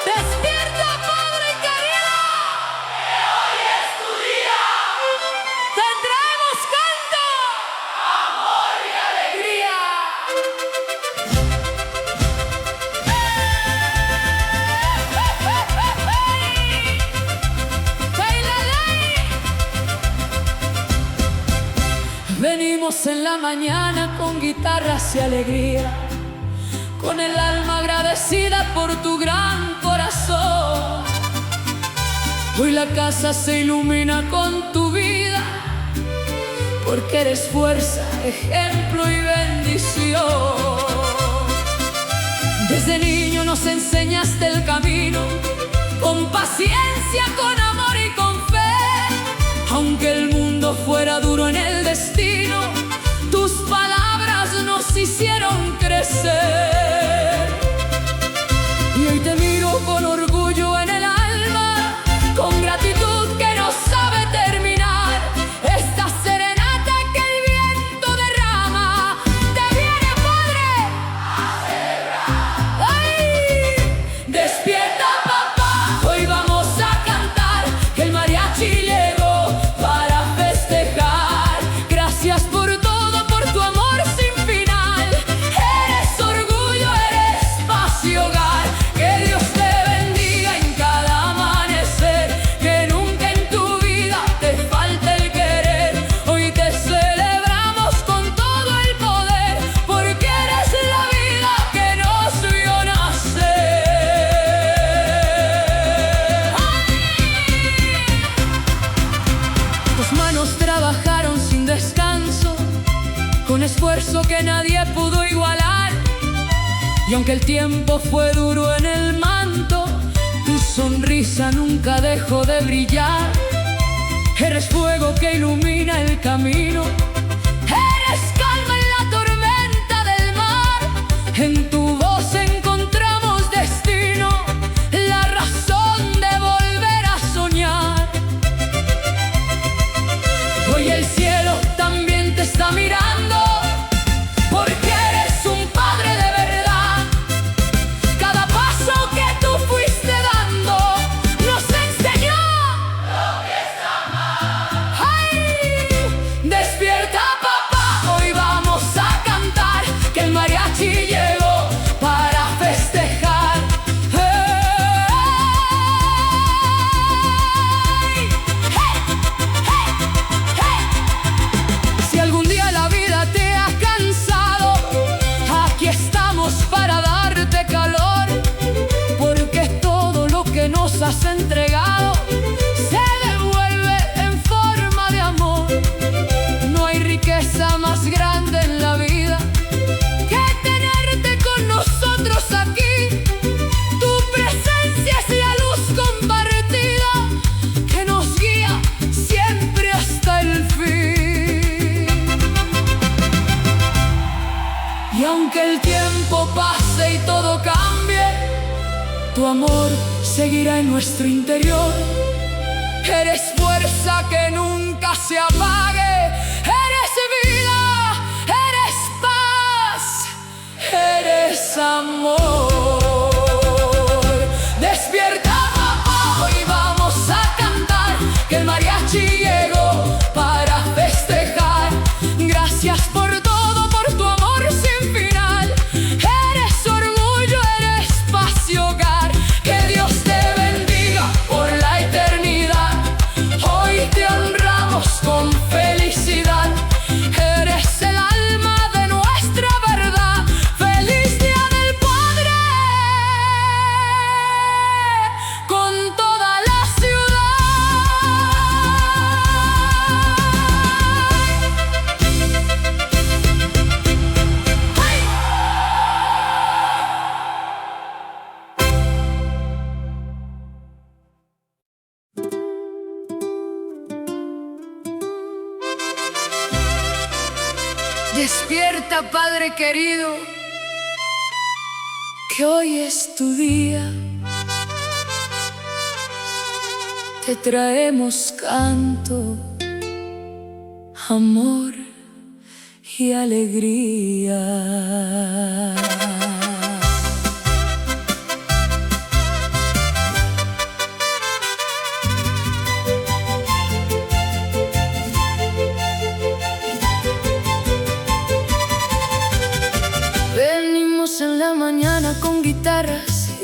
Despierta, Padre querido, que hoy es tu día. Te traemos canto, amor y alegría. Venimos en la mañana con guitarras y alegría, con el alma agradecida por tu gran corazón. Hoy la casa se ilumina con tu vida, porque eres fuerza, ejemplo y bendición. Desde niño nos enseñaste el camino, con paciencia, con amor y con fe. Aunque el mundo fuera duro en el destino, tus palabras nos hicieron crecer. Y hoy te miro con orgullo en el alma, con gratitud que no sabe terminar. Esta serenata que el viento derrama, te viene, Padre, a celebrar. ¡Ay! Despierta, papá, hoy vamos a cantar, que el mariachi llegó para festejar. Gracias por todo, por tu amor sin final. Eres orgullo, eres paz y hogar. Que Dios te bendiga en cada amanecer, que nunca en tu vida te falte el querer. Hoy te celebramos con todo el poder, porque eres la vida que nos vio nacer. Tus manos trabajaron sin descanso, con esfuerzo que nadie pudo igualar. Y aunque el tiempo fue duro en el manto, tu sonrisa nunca dejó de brillar. Eres fuego que ilumina el camino, eres calma en la tormenta del mar. En tu voz encontramos destino, la razón de volver a soñar. Hoy el cielo también te está mirando, porque eres un padre de verdad. Cada paso que tú fuiste dando nos enseñó lo que es amar. ¡Ay! Despierta, papá, hoy vamos a cantar, que el mariachi llegó para festejar. Si algún día la vida te ha cansado, aquí estamos para darte calor, porque todo lo que nos has entregado se devuelve en forma de amor. No hay riqueza más grande en la vida que tenerte con nosotros aquí. Tu presencia es la luz compartida que nos guía siempre hasta el fin. Y aunque el tiempo pase y todo cambie, tu amor seguirá en nuestro interior. Eres fuerza que nunca se apague, eres vida, eres paz, eres amor. Despierta, papá, hoy vamos a cantar, que el mariachi llegó para festejar. Gracias por todo, por tu amor sin final. Eres orgullo, eres paz y hogar. Que Dios te bendiga por la eternidad. Hoy te honramos con felicidad. Eres el alma de nuestra verdad. ¡Feliz Día del Padre! Con toda la ciudad. ¡Ay! Despierta, Padre querido, que hoy es tu día. Te traemos canto, amor y alegría.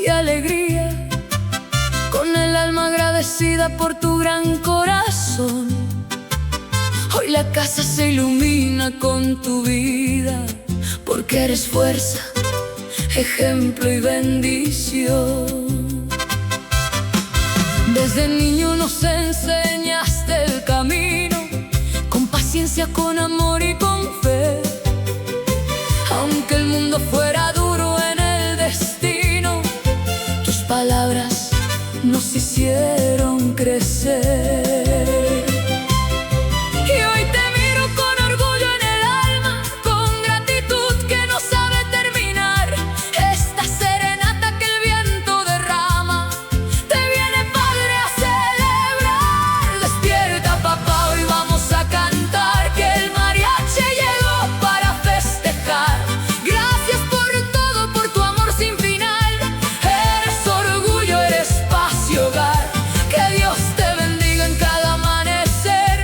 y alegría, con el alma agradecida por tu gran corazón. Hoy la casa se ilumina con tu vida, porque eres fuerza, ejemplo y bendición. Desde niño nos enseñaste el camino, con paciencia, con amor y con fe. Aunque el mundo fuera duro en el destino, tus palabras nos hicieron crecer. Y hoy te miro con orgullo en el alma, con gratitud que no sabe terminar. Esta serenata que el viento derrama, te viene, Padre, a celebrar. Despierta, papá, hoy vamos a cantar, que el mariachi llegó para festejar. Gracias por todo, por tu amor sin final. Eres orgullo, eres paz y hogar. Que Dios te bendiga en cada amanecer,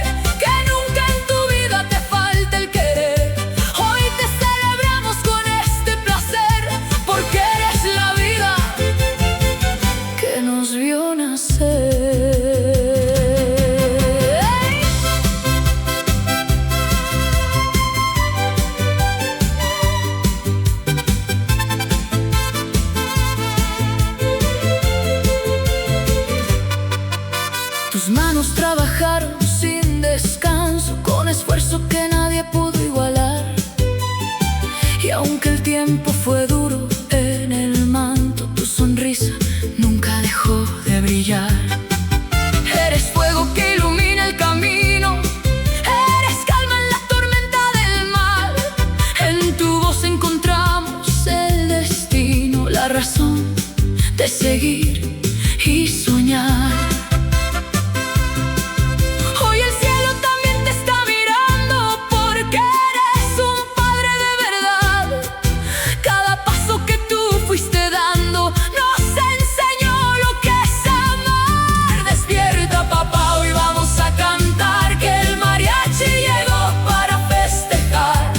que nunca en tu vida te falte el querer. Hoy te celebramos con este placer, porque eres la vida que nos vio nacer. Tus manos trabajaron sin descanso, con esfuerzo que nadie pudo igualar. Y aunque el tiempo fue duro en el manto, tu sonrisa nunca dejó de brillar. Eres fuego que ilumina el camino, eres calma en la tormenta del mar. En tu voz encontramos el destino, la razón de seguir y soñar. Hoy el cielo también te está mirando, porque eres un padre de verdad. Cada paso que tú fuiste dando nos enseñó lo que es amar. Despierta, papá, hoy vamos a cantar, que el mariachi llegó para festejar.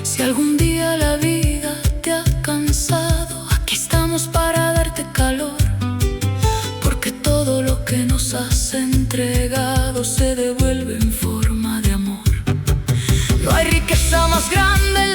Si algún día la vida te ha cansado, aquí estamos para darte calor, porque todo lo que nos has entregado se devuelve en forma de amor. No hay riqueza más grande